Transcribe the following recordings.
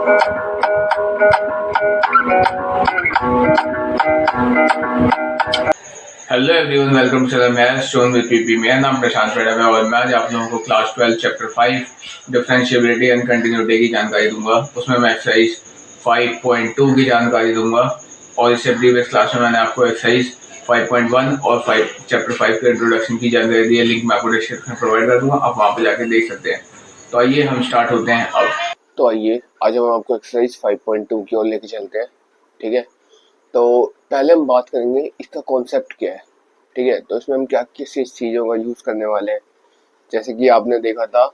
Hello everyone, welcome to channel maths shone with PP. मेरा नाम प्रशांत पेड़ा है और मैं आज आप लोगों को class 12 chapter 5 differentiability and continuity की जानकारी दूंगा। उसमें मैं एक्सरसाइज 5.2 की जानकारी दूंगा और इससे प्रीवियस क्लास में मैंने आपको एक्सरसाइज 5.1 और 5 चैप्टर 5 के इंट्रोडक्शन की जानकारी दी है। लिंक मैं आपको डिस्क्रिप्शन में प्रोवाइड कर दूंगा, आप वहाँ पे जाके देख सकते हैं। तो आइए हम स्टार्ट होते हैं अब। तो आइए आज हम आपको एक्सरसाइज 5.2 की ओर लेके चलते हैं। ठीक है, तो पहले हम बात करेंगे इसका कॉन्सेप्ट क्या है। ठीक है, तो इसमें हम क्या किस चीज़ों का यूज़ करने वाले हैं। जैसे कि आपने देखा था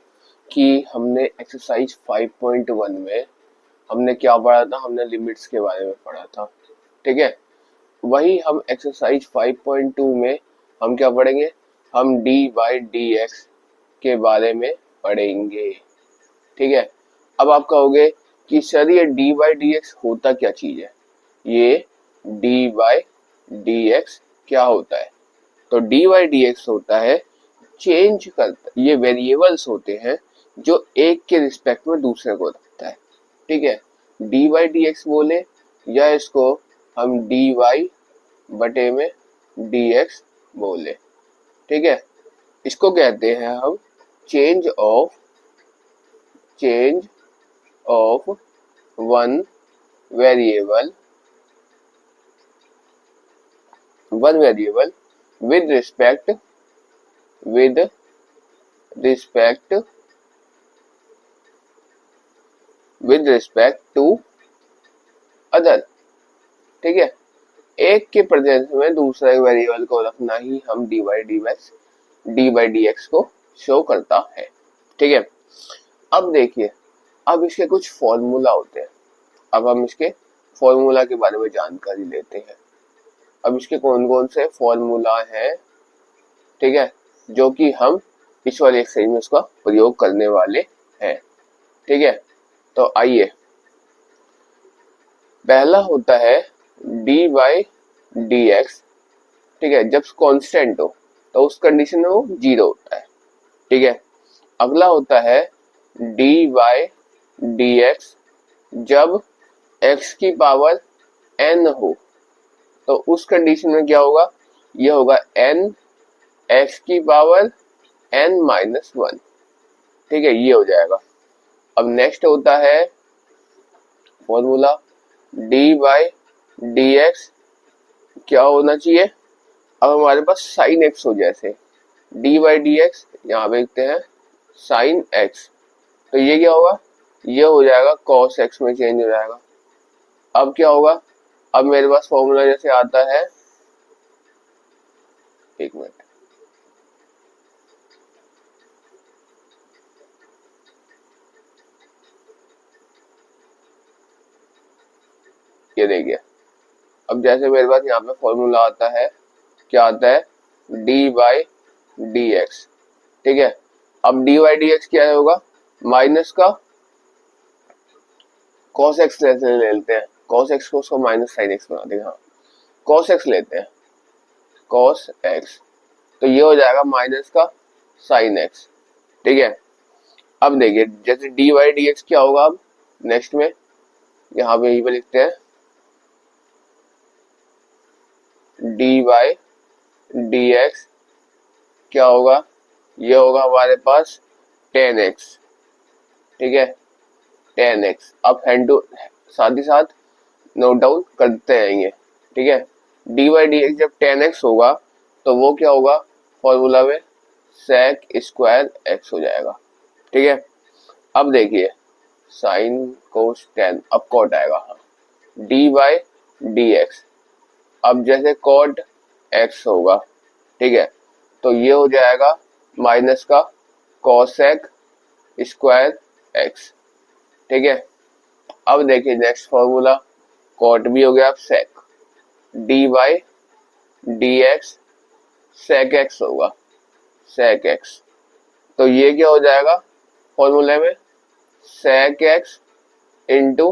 कि हमने एक्सरसाइज 5.1 में हमने क्या पढ़ा था, हमने लिमिट्स के बारे में पढ़ा था। ठीक है, वही हम एक्सरसाइज 5.2 में हम क्या पढ़ेंगे, हम डी बाई डी एक्स के बारे में पढ़ेंगे। ठीक है, अब आप कहोगे कि सर ये डी बाई डी एक्स होता क्या चीज है, ये डी बाई डी एक्स क्या होता है। तो डी बाई डी एक्स होता है चेंज करता, ये वेरिएबल्स होते हैं जो एक के रिस्पेक्ट में दूसरे को रखता है। ठीक है, डी बाई डी एक्स बोले या इसको हम डी वाई बटे में डी एक्स बोले। ठीक है, इसको कहते हैं हम change of one variable with respect to other. ठीक है, एक के प्रेजेंस में दूसरे वेरिएबल को रखना ही हम डी बाई डी एक्स को शो करता है। ठीक है, अब देखिए, अब इसके कुछ फॉर्मूला होते हैं। अब हम इसके फॉर्मूला के बारे में जानकारी लेते हैं। अब इसके कौन कौन से फॉर्मूला हैं, ठीक है, जो कि हम इस वाले एक्सरसाइज में उसका प्रयोग करने वाले हैं। ठीक है, तो आइए, पहला होता है डी बाई डी एक्स। ठीक है, जब कांस्टेंट हो तो उस कंडीशन में वो जीरो होता है। ठीक है, अगला होता है डी बाई डी एक्स जब x की पावर n हो तो उस कंडीशन में क्या होगा, ये होगा n x की पावर n माइनस 1। ठीक है, ये हो जाएगा। अब नेक्स्ट होता है formula d by D x क्या होना चाहिए, अब हमारे पास साइन x हो, जैसे d बाई डी एक्स यहाँ पे लिखते हैं साइन x, तो ये क्या होगा, ये हो जाएगा cos x में चेंज हो जाएगा। अब क्या होगा, अब मेरे पास फॉर्मूला जैसे आता है, एक मिनट, ये देखिए, अब जैसे मेरे पास यहाँ पे फॉर्मूला आता है, क्या आता है, डी बाई डी एक्स। ठीक है, अब डी बाई डी एक्स क्या होगा, माइनस का cos x ले लेते हैं, cos x को उसको माइनस साइन x बना देंगे। हाँ, cos x लेते हैं, cos x, तो ये हो जाएगा माइनस का साइन x। ठीक है, अब देखिए, जैसे डी बाई डी एक्स क्या होगा, अब नेक्स्ट में यहाँ पे यही पे लिखते हैं डी बाई डी एक्स क्या होगा, ये होगा हमारे पास टेन एक्स। ठीक है, टेन एक्स, अब हैंड टू साथ ही साथ नोट डाउन करते रहेंगे। ठीक है, डी बाई डी एक्स जब टेन एक्स होगा तो वो क्या होगा, फॉर्मूला में सेक स्क्वायर एक्स हो जाएगा। ठीक है, अब देखिए साइन कोस टेन, अब कॉट आएगा, हाँ, डी बाई डी एक्स, अब जैसे कॉट एक्स होगा, ठीक है, तो ये हो जाएगा माइनस का कॉसेक स्क्वायर एक्स। ठीक है, अब देखिए नेक्स्ट फॉर्मूला, कॉट भी हो गया, अब sec D by D X sec X होगा, सेक एक्स, तो ये क्या हो जाएगा फॉर्मूले में, sec x into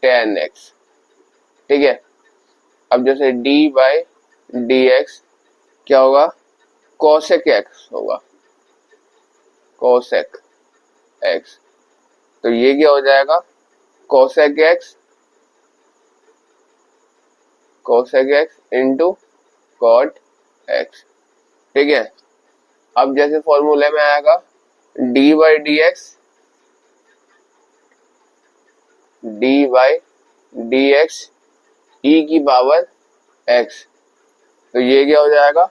tan x. ठीक है, अब जैसे डी बाई डी एक्स क्या होगा, कोसेक एक्स होगा, कोसेक एक्स, तो ये क्या हो जाएगा, cosec x into cot x. ठीक है, अब जैसे फॉर्मूले में आएगा d by D x e की पावर एक्स, तो ये क्या हो जाएगा,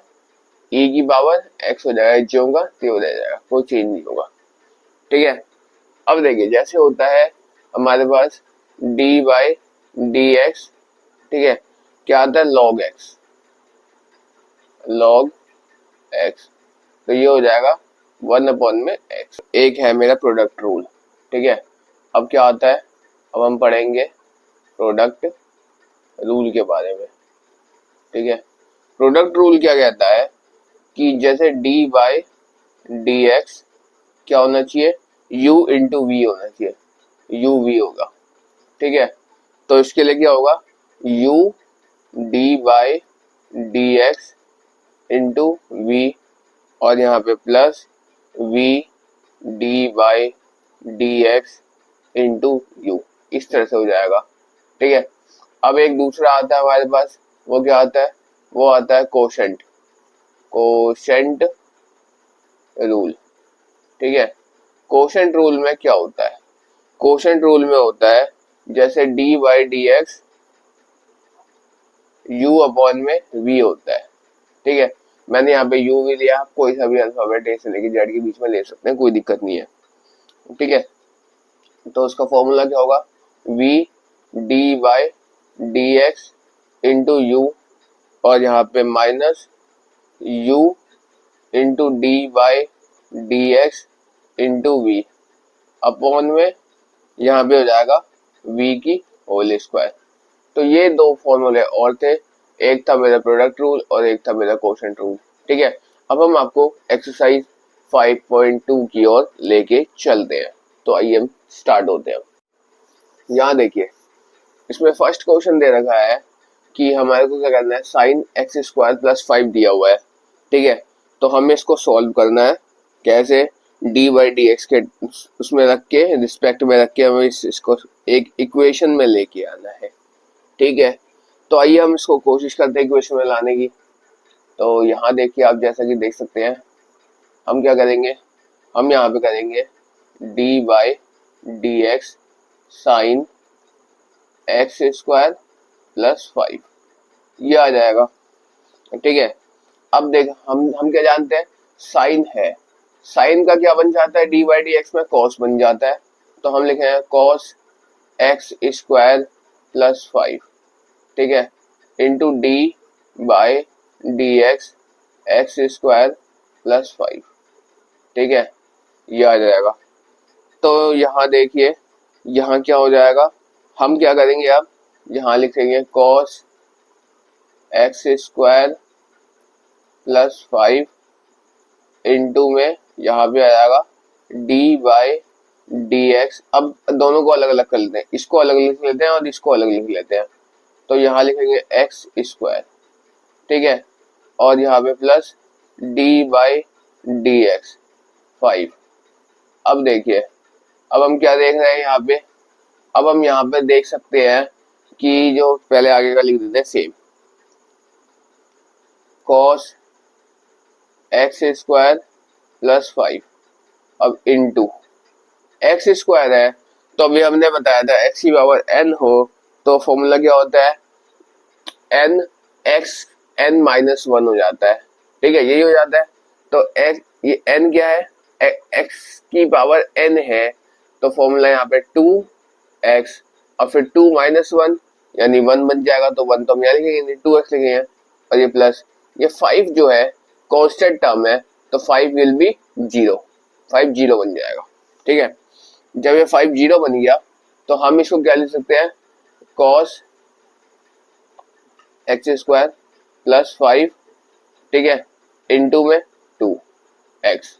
ई की पावर एक्स हो जाएगा, जो होगा ते हो जाएगा, कोई चेंज नहीं होगा। ठीक है, अब देखिए जैसे होता है हमारे पास डी बाई डी एक्स, ठीक है, क्या आता है लॉग एक्स, तो ये हो जाएगा 1/x। एक है मेरा प्रोडक्ट रूल। ठीक है, अब क्या आता है, अब हम पढ़ेंगे प्रोडक्ट रूल के बारे में। ठीक है, प्रोडक्ट रूल क्या कहता है कि जैसे डी बाई डी एक्स क्या होना चाहिए, u इंटू वी होना चाहिए, u v होगा। ठीक है, तो इसके लिए क्या होगा, u d by D x into v, और यहाँ पे plus v d by D x into u, इस तरह से हो जाएगा। ठीक है, अब एक दूसरा आता है हमारे पास, वो क्या आता है, वो आता है कोशेंट रूल। ठीक है, कोशेंट रूल में क्या होता है, कोशेंट रूल में होता है जैसे D by D x you upon में वी होता है। ठीक है, मैंने यहाँ पे यू भी लिया, कोई सा भी अल्फाबेट ए से लेके जेड के बीच में ले सकते हैं, कोई दिक्कत नहीं है। ठीक है, तो उसका फॉर्मूला क्या होगा, v d by D x into u, और यहाँ पे minus u into d by D x into v upon में यहाँ पे हो जाएगा v की होल स्क्वायर। तो ये दो फॉर्मूले और थे, एक था मेरा प्रोडक्ट रूल और एक था मेरा कोशेंट रूल। ठीक है, अब हम आपको एक्सरसाइज 5.2 की ओर लेके चलते हैं, तो आइए हम स्टार्ट होते हैं। यहाँ देखिए, इसमें फर्स्ट क्वेश्चन दे रखा है कि हमारे को क्या करना है, साइन एक्स स्क्वायर प्लस 5 दिया हुआ है। ठीक है, तो हमें इसको सॉल्व करना है, कैसे, डी बाई डी एक्स के उसमें रख के, रिस्पेक्ट में रख के हमें इसको एक इक्वेशन में लेके आना है। ठीक है, तो आइए हम इसको कोशिश करते हैं इक्वेशन में लाने की। तो यहाँ देखिए, आप जैसा कि देख सकते हैं, हम क्या करेंगे, हम यहाँ पे करेंगे D by D x sine x square plus 5, ये आ जाएगा। ठीक है, अब देख हम क्या जानते हैं, साइन है, साइन का क्या बन जाता है, डी बाई डी एक्स में कॉस बन जाता है, तो हम लिखेंगे कॉस एक्स स्क्वायर प्लस 5। ठीक है, into d by D x x square plus 5। ठीक है, ये आ जाएगा। तो यहाँ देखिए, यहाँ क्या हो जाएगा, हम क्या करेंगे, अब यहाँ लिखेंगे cos x square plus 5 into में यहाँ पे आ जाएगा डी बाई डी एक्स। अब दोनों को अलग अलग कर लेते हैं, इसको अलग लिख लेते हैं और इसको अलग लिख लेते हैं, तो यहाँ लिखेंगे एक्स स्क्वायर। ठीक है, और यहाँ पे plus d by D x 5। अब देखिए, अब हम क्या देख रहे हैं यहाँ पे, अब हम यहाँ पे देख सकते हैं कि जो पहले आगे का लिख देते हैं same, cos x square plus 5, अब इंटू एक्स स्क्वायर है, तो अभी हमने बताया था एक्स की पावर एन हो तो फॉर्मूला क्या होता है, एन एक्स एन माइनस 1 हो जाता है। ठीक है, यही हो जाता है। तो एक्स, ये एन क्या है, एक्स की पावर एन है, तो फॉर्मूला यहाँ पे 2x और फिर 2 माइनस 1 यानी 1 बन जाएगा, तो 1 तो हम यहाँ लिखेंगे, 2x लिखेंगे, और ये प्लस ये 5 जो है कांस्टेंट टर्म है, तो 5 विल बी 0, 5 0 बन जाएगा। ठीक है, जब ये 5 0 बन गया तो हम इसको क्या लिख सकते हैं, कॉस एक्स स्क्वायर प्लस 5, ठीक है, इंटू में 2x।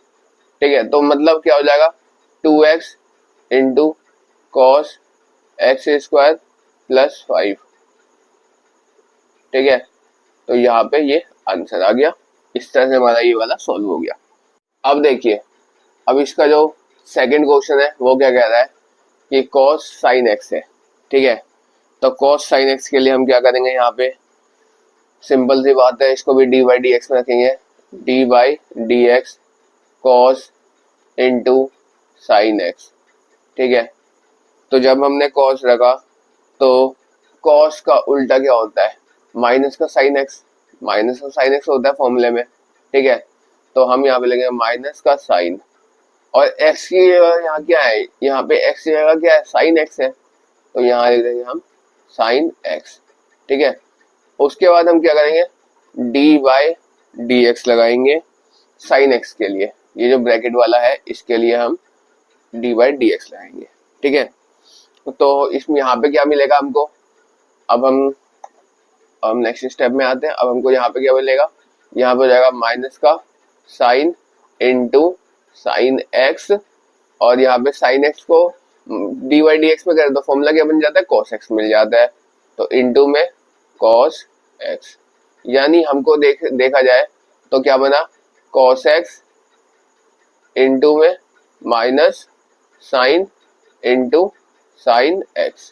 ठीक है, तो मतलब क्या हो जाएगा, 2x into cos x square plus 5। ठीक है, तो यहाँ पे ये आंसर आ गया। इस तरह से हमारा ये वाला सॉल्व हो गया। अब देखिए, अब इसका जो सेकंड क्वेश्चन है वो क्या कह रहा है ये कॉस साइन एक्स है, ठीक है। तो कॉस साइन एक्स के लिए हम क्या करेंगे, यहाँ पे सिंपल सी बात है, इसको भी डी बाई डी एक्स में रखेंगे, D by D x cos into sine x, ठीक है। तो जब हमने कॉस रखा तो कॉस का उल्टा क्या होता है, माइनस का साइन एक्स, माइनस का साइन एक्स होता है फॉर्मूले में, ठीक है। तो हम यहाँ पे लेंगे माइनस का साइन, और एक्स की यहाँ क्या है, यहाँ पे एक्स की जगह क्या है, साइन एक्स है, तो यहाँ लिख देंगे हम साइन एक्स, ठीक है। उसके बाद हम क्या करेंगे, डी बाई डी एक्स लगाएंगे साइन एक्स के लिए, ये जो ब्रैकेट वाला है इसके लिए हम डी बाई डी एक्स लगाएंगे, ठीक है। तो इसमें यहाँ पे क्या मिलेगा हमको, अब हम नेक्स्ट स्टेप में आते हैं। अब हमको यहाँ पे क्या मिलेगा, यहाँ पे हो जाएगा माइनस का साइन इंटू साइन एक्स, और यहाँ पे साइन एक्स को डी वाई डी एक्स में करें तो फॉर्मूला क्या बन जाता है, कॉस एक्स मिल जाता है, तो इंटू में कॉस एक्स, यानी हमको देखा जाए तो क्या बना, कॉस एक्स इंटू में minus sine into sine x,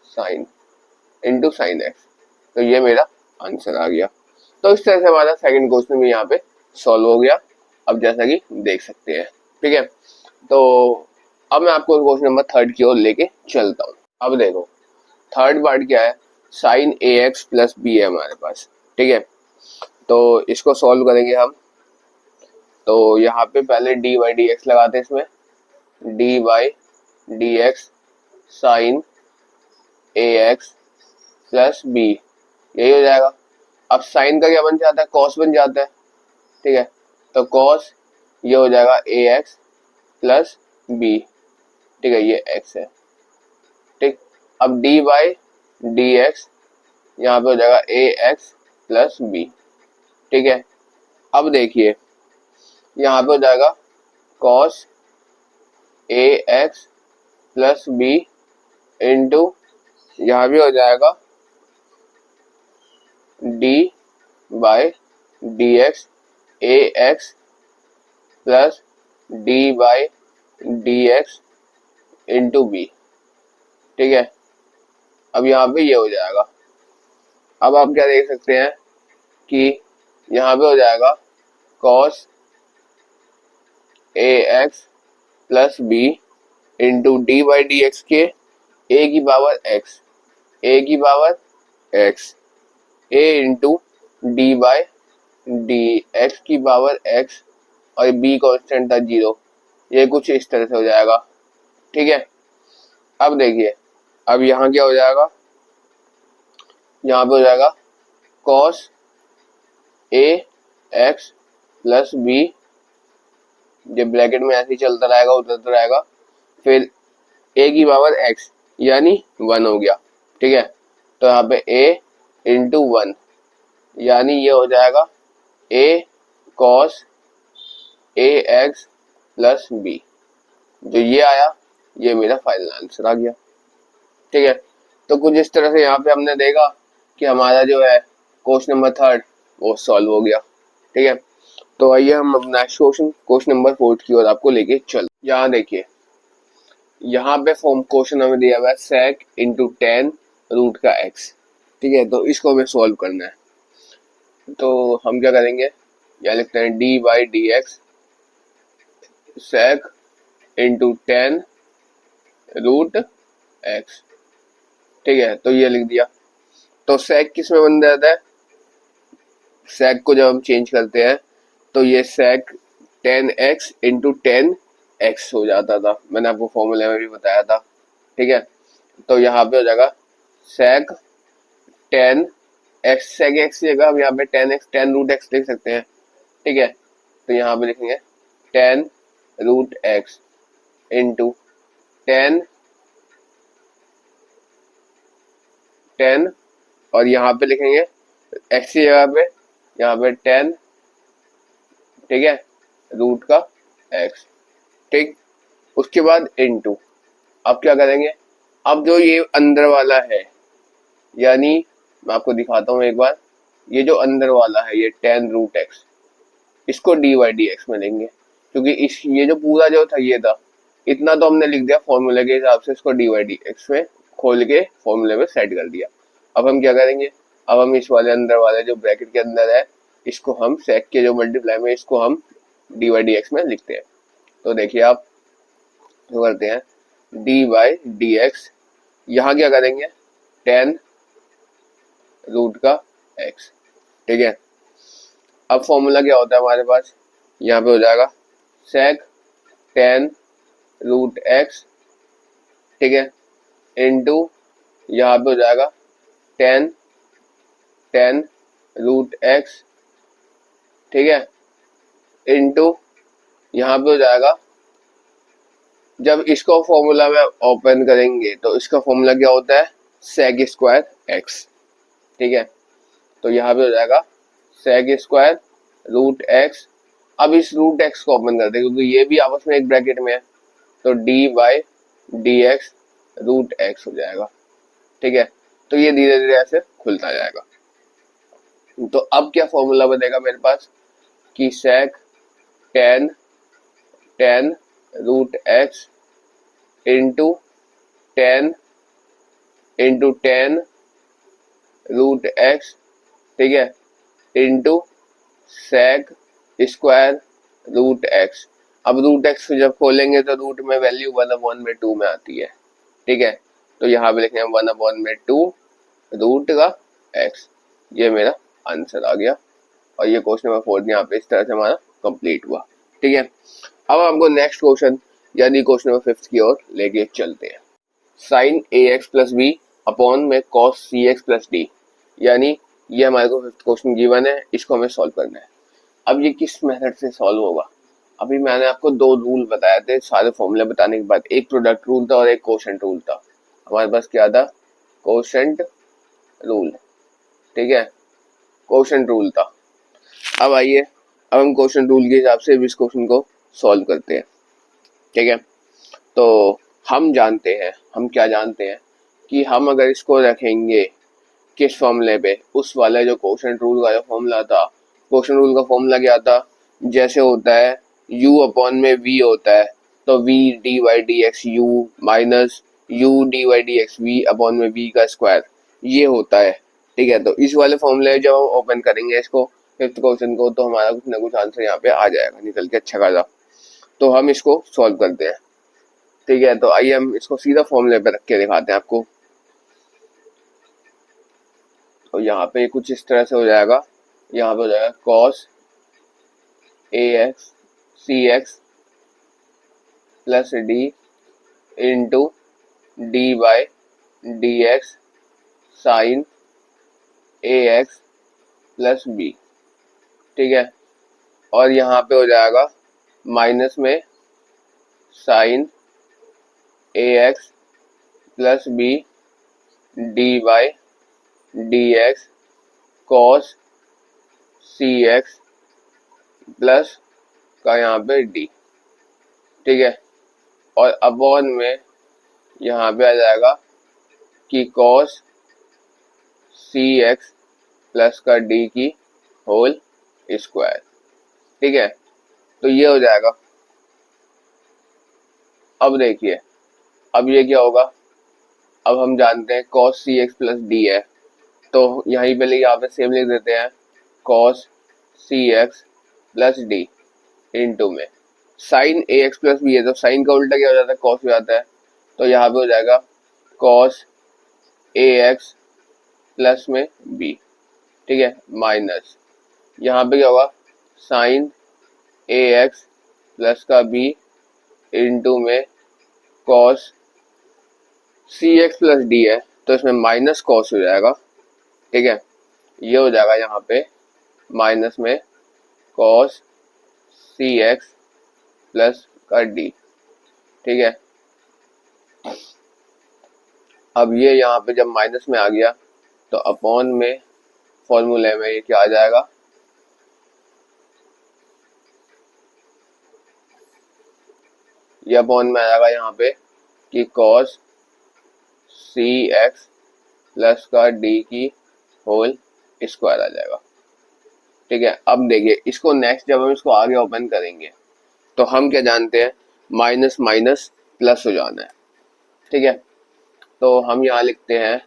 sine into sine x, तो ये मेरा आंसर आ गया। तो इस तरह से हमारा सेकंड क्वेश्चन भी यहाँ पे सॉल्व हो गया, अब जैसा कि देख सकते हैं, ठीक है। तो अब मैं आपको क्वेश्चन नंबर थर्ड की ओर लेके चलता हूँ। अब देखो थर्ड पार्ट क्या है, साइन ए एक्स प्लस बी है हमारे पास, ठीक है। तो इसको सॉल्व करेंगे हम, तो यहाँ पे पहले डी बाई डी एक्स लगाते हैं, इसमें d by D x sine A x plus b, यही हो जाएगा। अब साइन का क्या बन जाता है, कॉस बन जाता है, ठीक है। तो कॉस ये हो जाएगा ए एक्स प्लस बी, ठीक है, ये एक्स है, ठीक। अब डी बाई डी एक्स यहाँ पे हो जाएगा ए एक्स प्लस बी, ठीक है। अब देखिए यहाँ पे हो जाएगा cos a x plus B into यहाँ भी हो जाएगा d by D x a x plus d by D x into b, ठीक है। अब यहाँ पे ये हो जाएगा। अब आप क्या देख सकते हैं कि यहाँ पे हो जाएगा cos a x plus B into d by D x के ए की पावर एक्स, ए की power x, a into d by D x की पावर एक्स, और बी कांस्टेंट था 0, ये कुछ इस तरह से हो जाएगा, ठीक है। अब देखिए अब यहाँ क्या हो जाएगा, यहाँ पे हो जाएगा cos a x plus B, जब ब्रैकेट में ऐसे ही चलता रहेगा उतरता रहेगा, फिर ए की पावर एक्स यानी 1 हो गया, ठीक है। तो यहाँ पे ए इंटू 1 यानी ये हो जाएगा ए cos a x plus B, जो ये आया ये मेरा फाइनल आंसर आ गया, ठीक है। तो कुछ इस तरह से यहाँ पे हमने देखा कि हमारा जो है क्वेश्चन नंबर थर्ड वो सॉल्व हो गया, ठीक है। तो आइए हम अपना नेक्स्ट क्वेश्चन नंबर फोर्थ की ओर आपको लेके चल। यहाँ देखिए यहाँ पे फॉर्म क्वेश्चन हमें दिया हुआ है sec इंटू टेन रूट का x, ठीक है। तो इसको हमें सॉल्व करना है, तो हम क्या करेंगे, यहाँ लिखते हैं d by D x sec into tan root x, ठीक है। तो ये लिख दिया। तो sec किस में बन जाता है, sec को जब हम चेंज करते हैं तो ये sec 10x इंटू 10x हो जाता था, मैंने आपको फॉर्मूले में भी बताया था, ठीक है। तो यहाँ पे हो जाएगा sec 10x, sec x की जगह हम यहाँ पे 10x 10 रूट x लिख सकते हैं, ठीक है। तो यहाँ पे लिखेंगे 10 रूट x इंटू 10 और यहाँ पे लिखेंगे x की जगह पे यहाँ पे 10, ठीक है, रूट का x, ठीक। उसके बाद इनटू, अब क्या करेंगे, अब जो ये अंदर वाला है, यानी मैं आपको दिखाता हूँ एक बार, ये जो अंदर वाला है ये 10 रूट x, इसको डी बाई डी एक्स में लेंगे, क्योंकि इस ये जो पूरा जो था ये था, इतना तो हमने लिख दिया फॉर्मूले के हिसाब से, इसको डी वाई डी एक्स में खोल के फॉर्मूले में सेट कर दिया। अब हम क्या करेंगे, अब हम इस वाले अंदर वाले जो ब्रैकेट के अंदर है इसको हम सेक के जो मल्टीप्लाई में इसको हम डी वाई डी एक्स में लिखते हैं। तो देखिए आप जो करते हैं डी बाई डी एक्स, यहाँ क्या करेंगे 10 रूट का x, ठीक है। अब फॉर्मूला क्या होता है हमारे पास, यहाँ पे हो जाएगा सेक 10 रूट x, ठीक है, इनटू यहाँ पे हो जाएगा 10 रूट x, ठीक है, इनटू यहाँ पे हो जाएगा, जब इसको फॉर्मूला में ओपन करेंगे तो इसका फॉर्मूला क्या होता है सेक स्क्वायर x, ठीक है। तो यहाँ पे हो जाएगा सेक स्क्वायर रूट x। अब इस रूट x को ओपन करते हैं क्योंकि ये भी आपस में एक ब्रैकेट में है, तो d by D x root x हो जाएगा, ठीक है। तो ये धीरे धीरे ऐसे खुलता जाएगा। तो अब क्या फॉर्मूला बनेगा मेरे पास कि sec 10 root x into 10 root x, ठीक है, into sec square root x। अब रूट x जब खोलेंगे तो रूट में वैल्यू 1/2 में आती है, ठीक है। तो यहाँ पे लिखते हैं 1/2 रूट का x। ये मेरा आंसर आ गया और ये क्वेश्चन नंबर 4 यहाँ पे इस तरह से हमारा कंप्लीट हुआ, ठीक है। अब हमको नेक्स्ट क्वेश्चन यानी क्वेश्चन नंबर 5 की ओर लेके चलते हैं। साइन ए एक्स प्लस बी अपॉन में cos c x plus D, यानी ये हमारे को 5th क्वेश्चन गिवन है, इसको हमें सॉल्व करना है। अब ये किस मेथड से सॉल्व होगा, अभी मैंने आपको 2 रूल बताए थे सारे फॉर्मूले बताने के बाद, एक प्रोडक्ट रूल था और एक कोशेंट रूल था। हमारे पास क्या था कोशेंट रूल, ठीक है, कोशेंट रूल था। अब आइए अब हम कोशेंट रूल के हिसाब से इस क्वेश्चन को सॉल्व करते हैं, ठीक है। तो हम क्या जानते हैं कि हम अगर इसको रखेंगे किस फॉर्मूले पे, उस वाला जो कोशेंट रूल का जो फॉर्मूला था, कोशेंट रूल का फॉर्मूला क्या था, जैसे होता है u अपॉन में v होता है, तो v d by d x u minus u d by d x v upon में v का स्क्वायर, ये होता है, ठीक है। तो इस वाले फॉर्मूले जब हम ओपन करेंगे इसको 5th क्वेश्चन को, तो हमारा कुछ ना कुछ आंसर यहाँ पे आ जाएगा निकल के अच्छा खासा। तो हम इसको सॉल्व करते हैं, ठीक है। तो आइए हम इसको सीधा फॉर्मूले पे रख के दिखाते हैं आपको। तो यहाँ पे कुछ इस तरह से हो जाएगा, यहाँ पे हो जाएगा cos a x c x plus d into d by D x sine A x plus b, ठीक है। और यहाँ पे हो जाएगा माइनस में sine A x plus b d by D x cos c x plus का यहाँ पे डी, ठीक है। और अपॉन में यहाँ पे आ जाएगा कि कॉस सी एक्स प्लस का डी की होल स्क्वायर, ठीक है। तो ये हो जाएगा। अब देखिए अब ये क्या होगा, अब हम जानते हैं cos c x plus D है, तो यहीं पे यहाँ पे सेम लिख देते हैं cos c x plus d into में साइन ए एक्स प्लस बी है, तो साइन का उल्टा क्या हो जाता है कॉस हो जाता है, तो यहाँ पे हो जाएगा कॉस ए एक्स प्लस में बी, ठीक है, माइनस यहाँ पे क्या होगा साइन ए एक्स प्लस का बी इंटू में cos c x plus D है, तो इसमें माइनस कॉस हो जाएगा, ठीक है। ये हो जाएगा यहाँ पे माइनस में कॉस सी एक्स प्लस का डी, ठीक है। अब ये यहाँ पे जब माइनस में आ गया तो अपॉन में फॉर्मूले में ये क्या आ जाएगा, ये अपॉन में आ जाएगा यहाँ पे कि कॉस सी एक्स प्लस का डी की होल स्क्वायर आ जाएगा, ठीक है। अब देखिए इसको नेक्स्ट जब हम इसको आगे ओपन करेंगे तो हम क्या जानते हैं माइनस माइनस प्लस हो जाना है। ठीक है, तो हम यहाँ लिखते हैं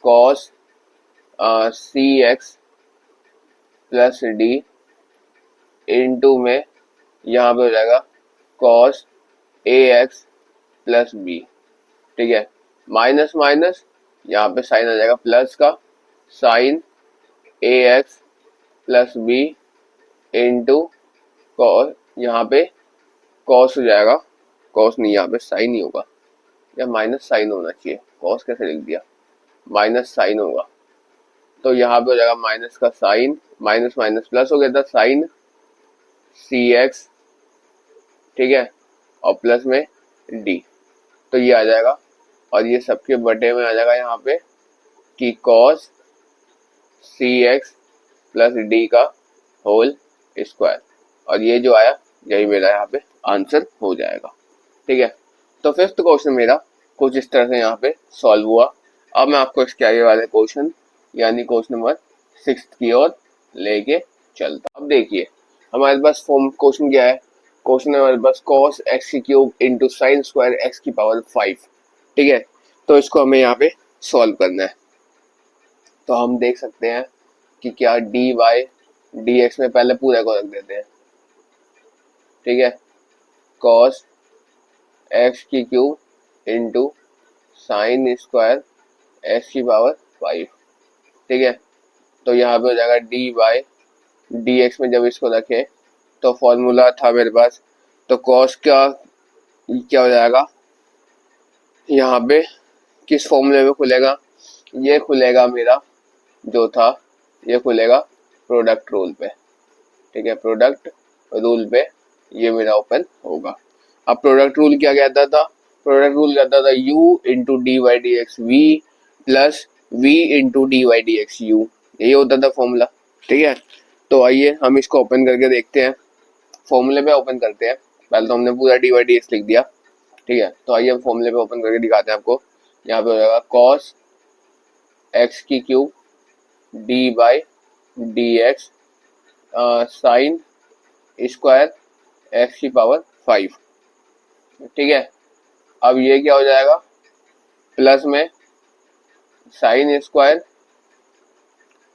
cos c x plus d into में यहाँ पे हो जाएगा cos a x plus b. ठीक है, माइनस माइनस यहाँ पे साइन आ जाएगा प्लस का, साइन ए x plus B into cos, यहाँ पे कॉस हो जाएगा, कॉस नहीं यहाँ पे साइन ही होगा, या माइनस साइन होना चाहिए, कॉस कैसे लिख दिया, माइनस साइन होगा। तो यहाँ पे हो जाएगा माइनस का साइन, माइनस माइनस प्लस हो गया था, साइन सी एक्स, ठीक है, और प्लस में डी, तो ये आ जाएगा, और ये सबके बटे में आ जाएगा यहाँ पे कि cos c x plus D का होल स्क्वायर, और ये जो आया यही मेरा यहाँ पे आंसर हो जाएगा। ठीक है, तो फिफ्थ क्वेश्चन मेरा कुछ इस तरह से यहाँ पे सॉल्व हुआ। अब मैं आपको इसके आगे वाले क्वेश्चन यानी क्वेश्चन नंबर 6 की ओर लेके चलता। अब देखिए हमारे पास फॉर्म क्वेश्चन क्या है, क्वेश्चन है हमारे पास cos x की cube into sine square x की पावर 5। ठीक है, तो इसको हमें यहाँ पे सॉल्व करना है। तो हम देख सकते हैं कि क्या डी वाई डी एक्स में पहले पूरे को रख देते हैं। ठीक है, cos x की cube into sine square x की पावर 5। ठीक है, तो यहाँ पे हो जाएगा डी वाई डी एक्स में जब इसको रखे तो फॉर्मूला था मेरे पास, तो cos का क्या हो जाएगा, यहाँ पे किस फॉर्मूले में खुलेगा, ये खुलेगा मेरा जो था, ये खुलेगा प्रोडक्ट रूल पे। ठीक है, प्रोडक्ट रूल पे ये मेरा ओपन होगा। अब प्रोडक्ट रूल क्या कहता था, प्रोडक्ट रूल कहता था u into d by d x v plus v into d by d x u, यही होता था फॉर्मूला। ठीक है, तो आइए हम इसको ओपन करके देखते हैं, फॉर्मूले पे ओपन करते हैं। पहले तो हमने पूरा डी वाई डी एक्स लिख दिया। ठीक है, तो आइए हम फॉर्मूले पे ओपन करके दिखाते हैं आपको। यहाँ पे हो जाएगा cos x की cube D by D x sine square x की पावर 5। ठीक है, अब ये क्या हो जाएगा, प्लस में साइन स्क्वायर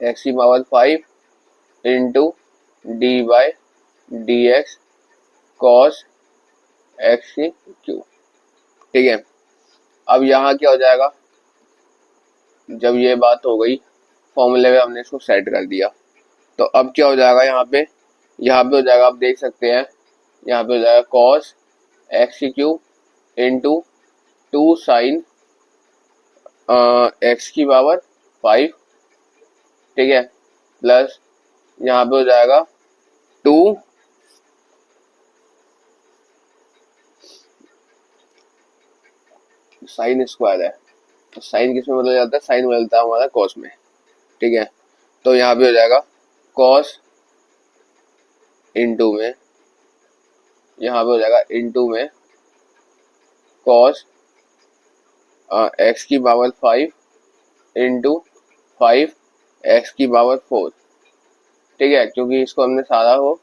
एक्स की power 5 into d by D x cos x की क्यूब। ठीक है, अब यहाँ क्या हो जाएगा, जब ये बात हो गई फॉर्मूले में हमने इसको सेट कर दिया, तो अब क्या हो जाएगा, यहाँ पे हो जाएगा, आप देख सकते हैं यहाँ पे हो जाएगा कॉस एक्स की क्यूब इंटू 2 साइन एक्स की पावर 5। ठीक है, प्लस यहाँ पे हो जाएगा 2 साइन स्क्वायर है, तो साइन किस में बदल जाता है, साइन बदलता है हमारा कॉस में। ठीक है, तो यहाँ पे हो जाएगा कॉस इंटू में, यहाँ पे हो जाएगा इंटू में कॉस एक्स की पावर 5 इंटू 5 एक्स की पावर 4। ठीक है, क्योंकि इसको हमने सारा हो,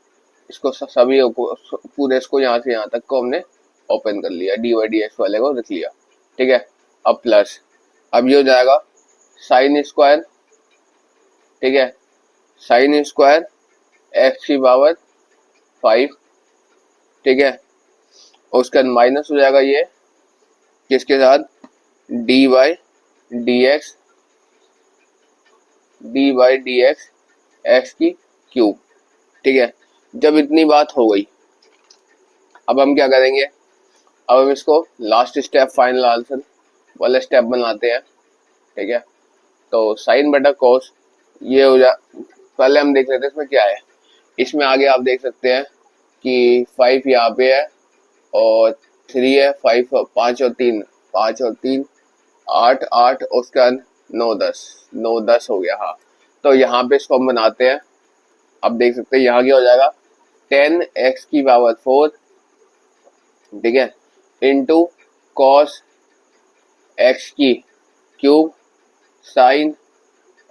इसको सभी पूरे इसको यहाँ से यहाँ तक को हमने ओपन कर लिया, डी वाई डी एक्स वाले को रख लिया। ठीक है, अब प्लस, अब ये हो जाएगा साइन स्क्वायर, ठीक है, साइन स्क्वायर एक्स की पावर 5। ठीक है, और उसके बाद माइनस हो जाएगा ये किसके साथ, D by D x x की क्यूब। ठीक है, जब इतनी बात हो गई अब हम क्या करेंगे, अब हम इसको लास्ट स्टेप फाइनल आंसर वाला स्टेप बनाते हैं। ठीक है, तो साइन बटा कॉस ये हो जा, पहले हम देख लेते हैं इसमें क्या है। इसमें आगे आप देख सकते हैं कि 5 यहाँ पे है और 3 है, 5 5 और 3 5 और 3 8 8, उसके बाद 9 10 हो गया। हाँ, तो यहाँ पे इसको हम बनाते हैं। अब देख सकते हैं यहाँ क्या हो जाएगा, 10 एक्स की पावर 4, ठीक है, इंटू कॉस एक्स की क्यूब साइन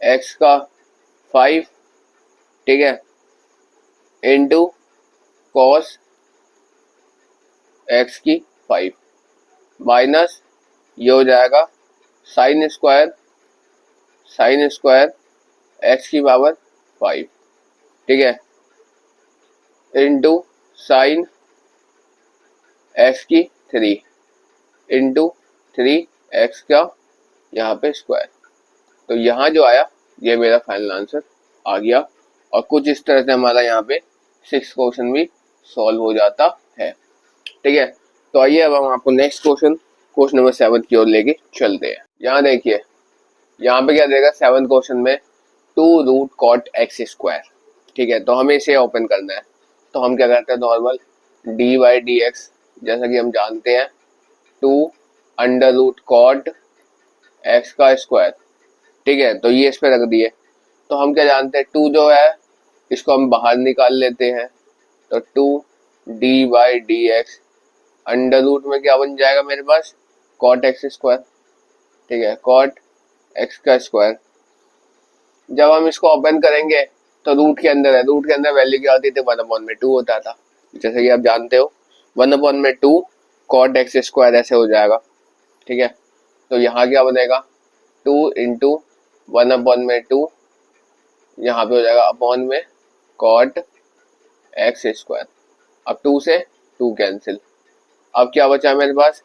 एक्स का 5, ठीक है, इंटू कॉस एक्स की 5 माइनस ये हो जाएगा साइन स्क्वायर एक्स की पावर 5, ठीक है, इंटू साइन एक्स की 3 इंटू 3x का यहाँ पे स्क्वायर। तो यहाँ जो आया ये मेरा फाइनल आंसर आ गया और कुछ इस तरह से हमारा यहाँ पे 6 क्वेश्चन भी सॉल्व हो जाता है, ठीक है। तो आइए अब हम आपको नेक्स्ट क्वेश्चन नंबर 7 की ओर लेके चलते हैं। यहाँ देखिए, यहाँ पे क्या देगा 7 क्वेश्चन में 2 रूट कॉट एक्स स्क्वायर, ठीक है। तो हमें इसे ओपन करना है, तो हम क्या करते हैं normal D by D x, जैसा कि हम जानते हैं 2 अंडर रूट कॉट एक्स का स्क्वायर, ठीक है। तो ये इस पे रख दिए। तो हम क्या जानते हैं 2 जो है इसको हम बाहर निकाल लेते हैं, तो 2 d by D x under root में क्या बन जाएगा मेरे पास कॉट एक्स स्क्वायर, ठीक है, कॉट एक्स का स्क्वायर। जब हम इसको ओपन करेंगे तो रूट के अंदर है, रूट के अंदर वैल्यू क्या होती थी 1/2 होता था, जैसे कि आप जानते हो 1/2 कॉट एक्स स्क्वायर ऐसे हो जाएगा, ठीक है। तो यहाँ क्या बनेगा 2 इंटू 1/2 यहाँ पे हो जाएगा अपॉन में कॉट एक्स स्क्वायर। अब 2 से 2 कैंसिल, अब क्या बचा मेरे पास,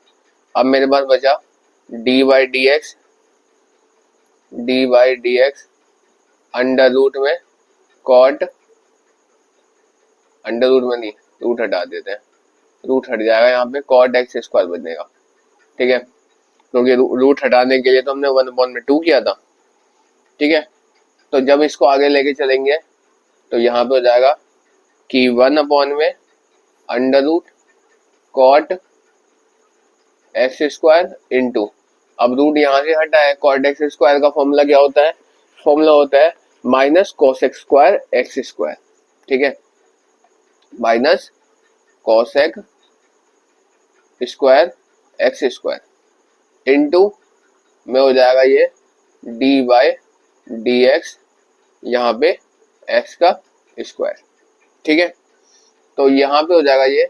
अब मेरे पास बचा d by D x under root में कॉट, अंडर रूट में नहीं रूट हटा देते हैं, रूट हट जाएगा, यहाँ पे कॉट एक्स स्क्वायर बनेगा, ठीक है, क्योंकि रूट हटाने के लिए तो हमने 1/2 किया था, ठीक है। तो जब इसको आगे लेके चलेंगे तो यहाँ पे हो जाएगा कि 1 में under root cot x square into, अब रूट यहाँ से हटा है, कॉट एक्स स्क्वायर का फॉर्मूला क्या होता है, फॉर्मूला होता है minus cosec square x square, ठीक है, minus cosec square x square into में हो जाएगा ये डी बाई डी एक्स, यहाँ पे एक्स का स्क्वायर, ठीक है। तो यहाँ पे हो जाएगा ये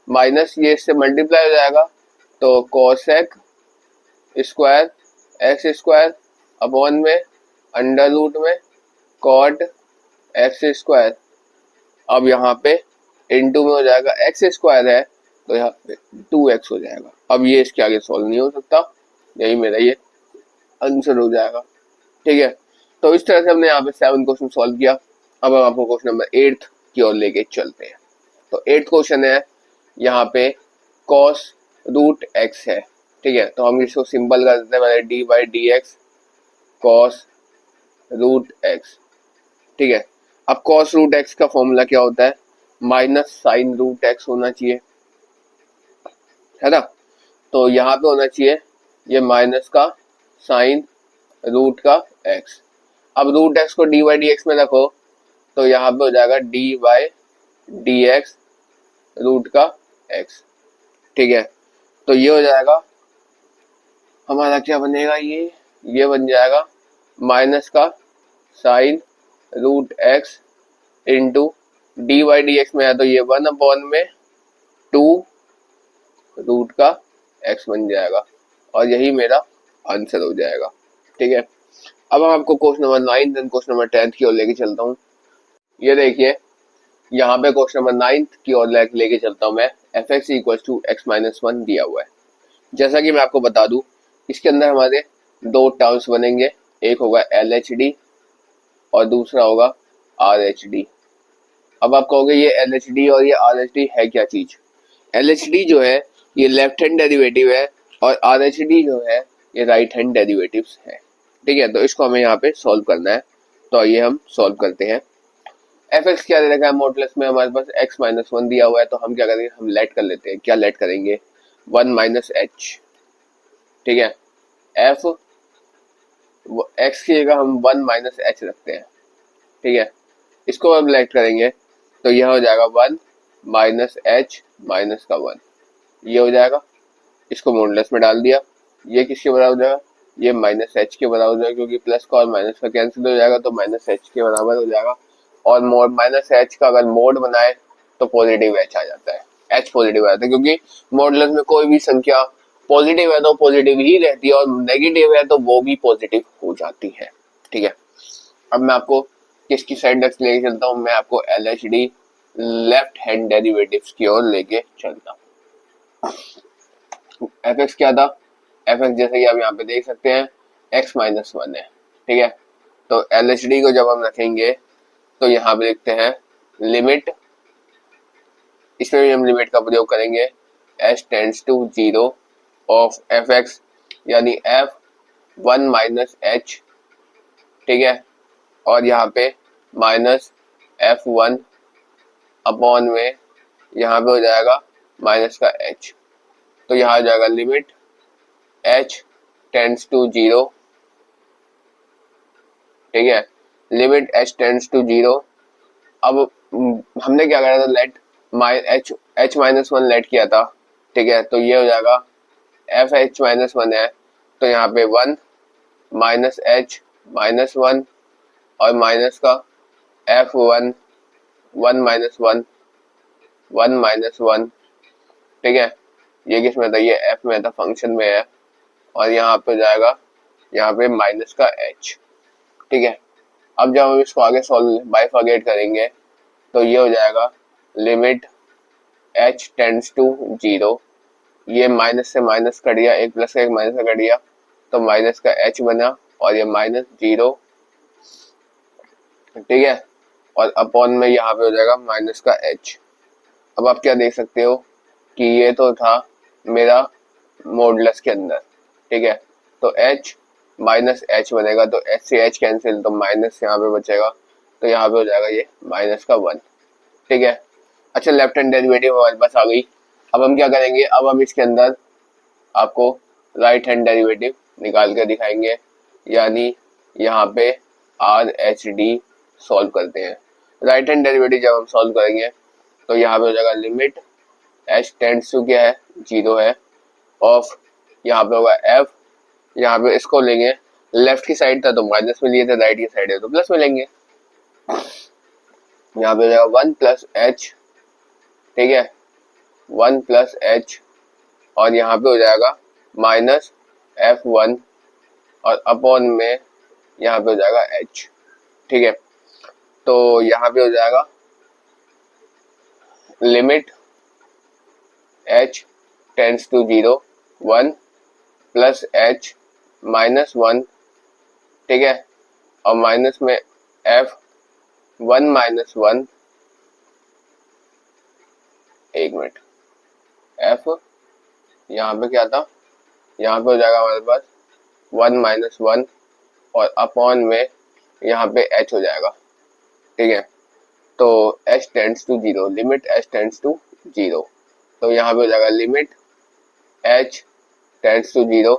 माइनस, ये इससे मल्टीप्लाई हो जाएगा, तो cosec square x square upon में अंडर रूट में कॉट एक्स स्क्वायर। अब यहाँ पे इंटू में हो जाएगा एक्स स्क्वायर है तो यहाँ पे 2x हो जाएगा। अब ये इसके आगे सॉल्व नहीं हो सकता, यही मेरा ये आंसर हो जाएगा, ठीक है। तो इस तरह से हमने यहाँ पे 7 क्वेश्चन सॉल्व किया। अब हम आपको क्वेश्चन नंबर 8 की ओर लेके चलते हैं। तो 8 क्वेश्चन है, यहाँ पे कॉस रूट एक्स है, ठीक है। तो हम इसको सिंपल कर देते हैं, पहले d by D x cos root x, ठीक है। अब कॉस रूट एक्स का फॉर्मूला क्या होता है, माइनस साइन रूट एक्स होना चाहिए, है ना। तो यहाँ पे होना चाहिए ये माइनस का साइन रूट का एक्स। अब रूट एक्स को डी बाई डी एक्स में रखो तो यहाँ पे हो जाएगा d by D x root का एक्स, ठीक है। तो ये हो जाएगा हमारा, क्या बनेगा ये बन जाएगा माइनस का sine root x into d by D x में है तो ये 1/2 रूट का एक्स बन जाएगा और यही मेरा आंसर हो जाएगा, ठीक है। अब हम आपको question number 9 then question number 10 की ओर लेके चलता हूँ। ये देखिए यहाँ पे क्वेश्चन नंबर 9 की ओर लेके चलता हूँ मैं। F x equal to x minus 1 दिया हुआ है। जैसा कि मैं आपको बता दूं, इसके अंदर हमारे 2 टर्म्स बनेंगे, एक होगा एल एच डी और दूसरा होगा आर एच डी। अब आप कहोगे ये एल एच डी और ये आर एच डी है क्या चीज। एल एच डी जो है ये लेफ्ट हैंड डेरिवेटिव है और आर एच डी जो है ये राइट हैंड डेरिवेटिव है, ठीक है। तो इसको हमें यहाँ पे सॉल्व करना है, तो आइए हम सॉल्व करते हैं। एफ एक्स क्या दे रखा है, मॉडुलस में हमारे पास एक्स माइनस 1 दिया हुआ है, तो हम क्या करेंगे, हम लेट कर लेते हैं। क्या लेट करेंगे, 1 माइनस एच, ठीक है। एफ एक्स की जगह हम 1 माइनस एच रखते हैं, ठीक है। इसको हम लेट करेंगे तो यह हो जाएगा 1 माइनस एच माइनस का 1, ये हो जाएगा। इसको मॉडुलस में डाल दिया, ये किसके बराबर हो जाएगा, ये माइनस एच के बराबर हो जाएगा, क्योंकि प्लस का और माइनस का कैंसिल हो जाएगा तो माइनस एच के बराबर हो जाएगा। और मोड माइनस एच का अगर मोड बनाए तो पॉजिटिव एच आ जाता है, एच पॉजिटिव आ जाता है, क्योंकि मॉडुलस में कोई भी संख्या पॉजिटिव है तो पॉजिटिव ही रहती है और नेगेटिव है तो वो भी पॉजिटिव हो जाती है। ठीक है, अब मैं आपको किसकी साइड तक लेके चलता हूँ, मैं आपको LHD लेफ्ट हैंड डेरिवेटिव्स की ओर लेके चलता हूँ। fx क्या था, fx जैसे कि आप यहाँ पे देख सकते हैं x-1 है। ठीक है, तो LHD को जब हम रखेंगे तो यहाँ पे लिखते हैं लिमिट, इसमें भी हम लिमिट का प्रयोग करेंगे, h tends to 0 of fx यानी f1 माइनस h। ठीक है, और यहाँ पे माइनस f1 अपॉन में यहाँ पे हो जाएगा माइनस का h, तो यहाँ हो जाएगा लिमिट h टेंड्स टू 0। ठीक है, लिमिट h टेंड्स टू 0। अब हमने क्या करा था, लेट h माइनस 1 लेट किया था। ठीक है, तो ये हो जाएगा f(h माइनस 1) है, तो यहाँ पे 1 माइनस h माइनस 1 और माइनस का f1 1 माइनस 1 1 माइनस 1। ठीक है, ये किस में था, ये f में था, फंक्शन में है, और यहाँ पे जाएगा यहाँ पे माइनस का h। ठीक है, अब जब हम इसको आगे सॉल्व बाइफर्केट करेंगे तो ये हो जाएगा लिमिट h टेंड्स टू 0, ये माइनस से माइनस कट गया, एक प्लस का एक माइनस का कट गया, तो माइनस का h बना और ये माइनस 0। ठीक है, और अपॉन में यहाँ पे हो जाएगा माइनस का h। अब आप क्या देख सकते हो कि ये तो था मेरा मॉडुलस के अंदर। ठीक है, तो h माइनस h बनेगा, तो h से h कैंसिल, तो माइनस यहाँ पे बचेगा, तो यहाँ पे हो जाएगा ये माइनस का 1। ठीक है, अच्छा लेफ्ट हैंड डेरिवेटिव हमारे पास आ गई। अब हम क्या करेंगे, अब हम इसके अंदर आपको राइट हैंड डेरिवेटिव निकाल के दिखाएंगे, यानी यहाँ पे RHD सॉल्व करते हैं। राइट हैंड डेरिवेटिव जब हम सॉल्व करेंगे तो यहाँ पे हो जाएगा लिमिट h टेंड्स टू क्या है, 0 है, ऑफ यहाँ पे होगा f, यहाँ पे इसको लेंगे, लेफ्ट की साइड था तो माइनस में लिए थे, राइट की साइड है तो प्लस में लेंगे, यहाँ पे हो जाएगा 1 प्लस h। ठीक है, 1 प्लस h और यहाँ पे हो जाएगा माइनस f1 और अपॉन में यहाँ पे हो जाएगा h। ठीक है, तो यहाँ पे हो जाएगा limit h tends to 0 1 plus h minus 1। ठीक है, और माइनस में f1 माइनस 1, एक मिनट, f यहाँ पे क्या था, यहाँ पे हो जाएगा हमारे पास 1 माइनस 1 और अपॉन में यहाँ पे h हो जाएगा। ठीक है, तो h tends to 0, limit h tends to 0, तो यहाँ पे हो जाएगा लिमिट h टेंड्स टू 0,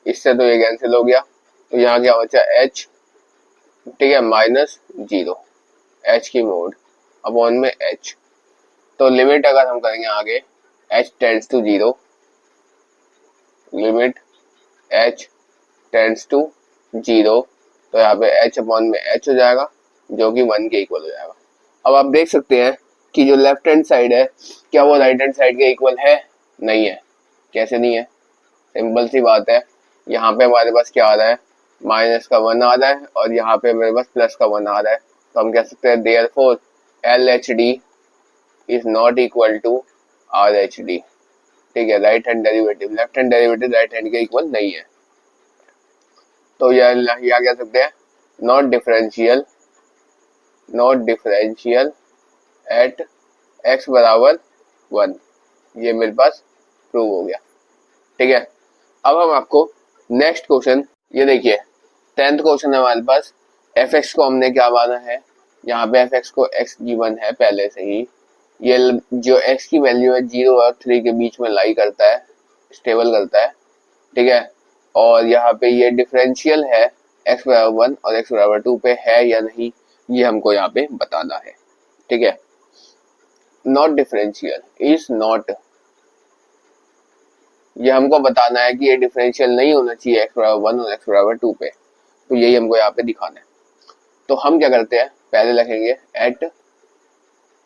इससे तो ये कैंसिल हो गया, तो यहाँ क्या बचा h। ठीक है, माइनस 0 h की मोड अपॉन में h, तो लिमिट अगर हम करेंगे आगे h tends to 0, limit h tends to 0, तो यहाँ पे h अपॉन में h हो जाएगा, जो कि 1 के इक्वल हो जाएगा। अब आप देख सकते हैं कि जो लेफ्ट हैंड साइड है क्या वो राइट हैंड साइड के इक्वल है, नहीं है। कैसे नहीं है, सिंपल सी बात है, यहाँ पे हमारे पास क्या आ रहा है, माइनस का 1 आ रहा है और यहाँ पे मेरे पास प्लस का 1 आ रहा है, तो हम कह सकते हैं therefore LHD is not equal to RHD। ठीक है, right hand derivative, left hand derivative right hand के इक्वल नहीं है, तो यह कह सकते हैं नॉट डिफरेंशियल एट x बराबर 1। ये मेरे पास प्रूव हो गया। ठीक है, अब हम आपको नेक्स्ट क्वेश्चन, ये देखिए 10th क्वेश्चन है हमारे पास। fx को हमने क्या माना है, यहाँ पे fx को x गिवन है पहले से ही, ये जो x की वैल्यू है 0 और 3 के बीच में लाई करता है, स्टेबल करता है। ठीक है, और यहाँ पे ये डिफरेंशियल है x बराबर 1 और x बराबर 2 पे है या नहीं, ये हमको यहाँ पे बताना है। ठीक है, नॉट डिफरेंशियल इज नॉट, ये हमको बताना है कि ये डिफरेंशियल नहीं होना चाहिए x बराबर 1 और x बराबर 2 पे, तो यही हमको यहाँ पे दिखाना है। तो हम क्या करते हैं, पहले लिखेंगे एट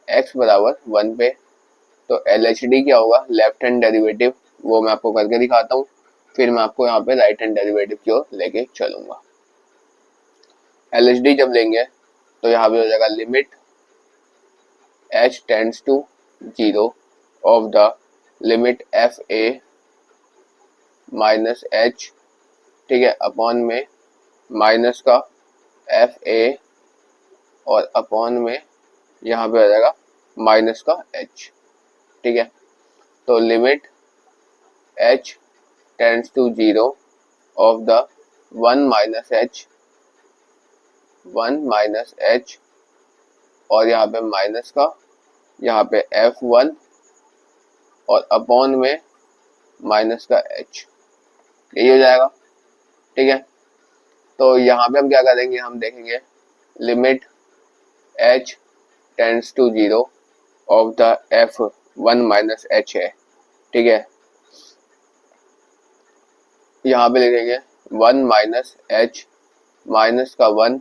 x बराबर 1 पे। तो LHD क्या होगा, लेफ्ट हैंड डेरिवेटिव, वो मैं आपको करके दिखाता हूँ, फिर मैं आपको यहाँ पे राइट हैंड डेरिवेटिव की ओर लेके चलूंगा। LHD जब लेंगे तो यहाँ पे हो जाएगा limit h tends to 0 of the limit FA minus h, ठीक है, अपॉन में माइनस का FA और अपॉन में यहाँ पे आ जाएगा माइनस का h, ठीक है। तो limit h tends to 0 of the 1 minus h और यहाँ पे माइनस का, यहाँ पे F1 और अपॉन में माइनस का h, यही हो जाएगा, ठीक है। तो यहाँ पे हम क्या करेंगे, हम देखेंगे limit h tends to 0 of the F1 minus h है, ठीक है। यहाँ पे लिखेंगे 1 माइनस h माइनस का 1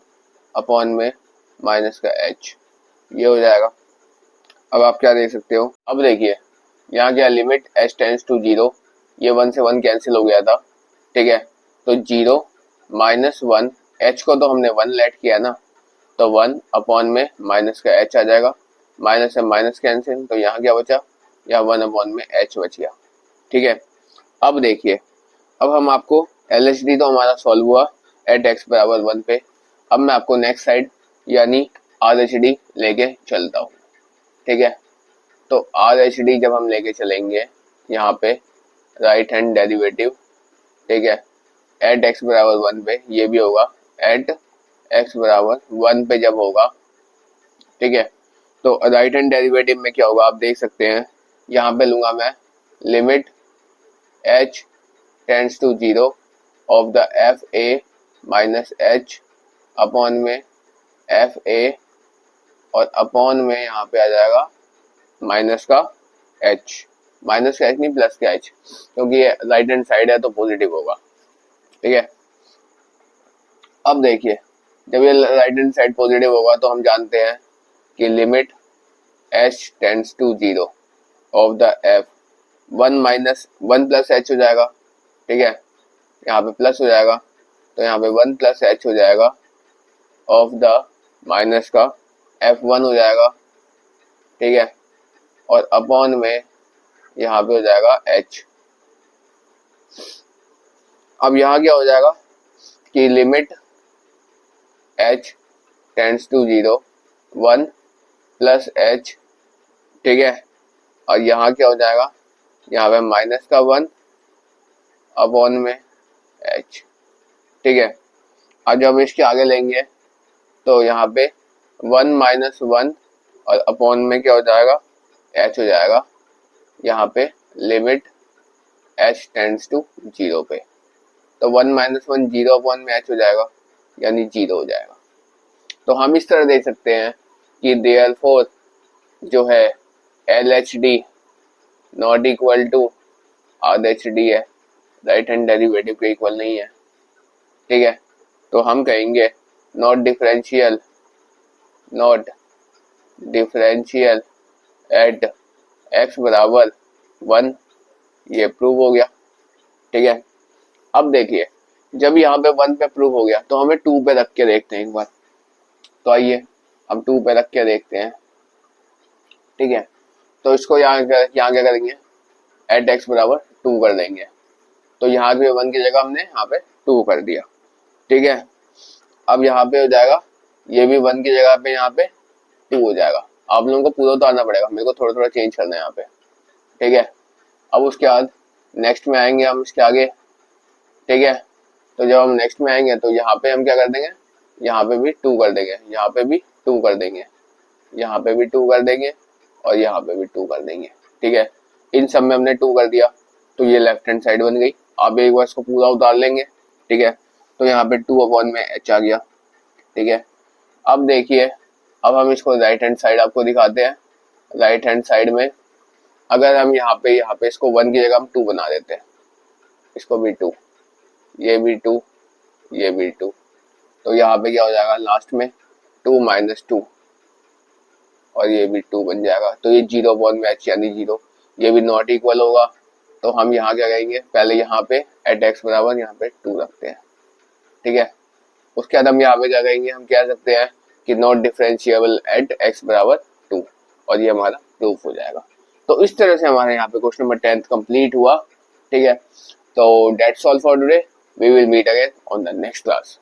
अपॉन में माइनस का h, ये हो जाएगा। अब आप क्या देख सकते हो, अब देखिए यहाँ क्या लिमिट h टेंड्स टू 0, ये 1 से 1 कैंसिल हो गया था, ठीक है। तो 0 माइनस 1, h को तो हमने 1 लेट किया ना, तो 1 अपॉन में माइनस का h आ जाएगा, माइनस से माइनस कैंसिल, तो यहाँ क्या बचा, यहाँ 1 अपॉन में h बच गया, ठीक है। अब देखिए, अब हम आपको LHD तो हमारा सॉल्व हुआ एट x बराबर 1 पे। अब मैं आपको नेक्स्ट साइड यानी RHD लेके चलता हूँ, ठीक है। तो RHD जब हम लेके चलेंगे यहाँ पे राइट हैंड डेरिवेटिव, ठीक है, एट x बराबर 1 पे, ये भी होगा एट x बराबर 1 पे जब होगा, ठीक है। तो राइट हैंड डेरिवेटिव में क्या होगा आप देख सकते हैं, यहाँ पे लूंगा मैं limit h tends to 0 of the FA minus h upon में FA और अपॉन में यहाँ पे आ जाएगा माइनस का h, माइनस का h नहीं प्लस का h, क्योंकि ये राइट हैंड साइड है तो पॉजिटिव होगा, ठीक है। अब देखिए जब ये राइट हैंड साइड पॉजिटिव होगा तो हम जानते हैं कि limit h tends to 0 of the F1 minus 1 plus h हो जाएगा, ठीक है, यहाँ पे प्लस हो जाएगा, तो यहाँ पे 1 प्लस h हो जाएगा ऑफ द माइनस का F1 हो जाएगा, ठीक है, और अपॉन में यहाँ पे हो जाएगा h। अब यहाँ क्या हो जाएगा कि limit h tends to 0 1 plus h, ठीक है, और यहाँ क्या हो जाएगा, यहाँ पे माइनस का 1 अपॉन में h, ठीक है। अब जब इसके आगे लेंगे तो यहाँ पे 1 माइनस 1 और अपॉन में क्या हो जाएगा, h हो जाएगा, यहाँ पे लिमिट h टेंड्स टू 0 पे, तो 1 माइनस 1 0 अपॉन में h हो जाएगा, यानी 0 हो जाएगा। तो हम इस तरह देख सकते हैं कि देयरफॉर जो है LHD not equal to RHD है, राइट हैंड डेरिवेटिव के इक्वल नहीं है, ठीक है। तो हम कहेंगे नॉट डिफरेंशियल एट x बराबर 1, ये प्रूव हो गया, ठीक है। अब देखिए जब यहाँ पे 1 पे प्रूव हो गया तो हमें 2 पे रख के देखते हैं एक बार, तो आइए हम 2 पे रख के देखते हैं, ठीक है। तो इसको यहाँ क्या करेंगे, एट x बराबर 2 कर देंगे, तो यहाँ पे 1 की जगह हमने यहाँ पे 2 कर दिया, ठीक है। अब यहाँ पे हो जाएगा, ये भी 1 की जगह पे यहाँ पे 2 हो जाएगा। आप लोगों को पूरा तो आना पड़ेगा, मेरे को थोड़ा थोड़ा चेंज करना है यहाँ पे, ठीक है। अब उसके बाद नेक्स्ट में आएंगे हम इसके आगे, ठीक है। तो जब हम नेक्स्ट में आएंगे तो यहाँ पे हम क्या कर देंगे, यहाँ पे भी 2 कर देंगे, यहाँ पे भी 2 कर देंगे, यहाँ पे भी 2 कर देंगे और यहाँ पे भी 2 कर देंगे, ठीक है। इन सब में हमने 2 कर दिया तो ये लेफ्ट हैंड साइड बन गई। अब एक बार इसको पूरा उतार लेंगे, ठीक है, तो यहाँ पे 2 अपॉन में h आ गया, ठीक है। अब देखिए, अब हम इसको राइट हैंड साइड आपको दिखाते हैं। राइट हैंड साइड में अगर हम यहाँ पे इसको 1 की जगह हम 2 बना देते हैं, इसको भी 2, ये भी 2, ये भी 2, तो यहाँ पे क्या हो जाएगा लास्ट में 2 माइनस 2 और ये भी 2 बन जाएगा। तो ये 0 बॉन्ड मैच यानी 0, ये भी नॉट इक्वल होगा। तो हम यहाँ क्या करेंगे, पहले यहाँ पे एट एक्स बराबर यहाँ पे 2 रखते हैं, ठीक है। उसके बाद हम यहाँ पे क्या करेंगे, हम कह सकते हैं कि नॉट डिफरेंशिएबल एट एक्स बराबर 2, और ये हमारा प्रूफ हो जाएगा। तो इस तरह से हमारे यहाँ पे क्वेश्चन नंबर 10 कंप्लीट हुआ, ठीक है। तो that's all for today, we will meet again on the next class.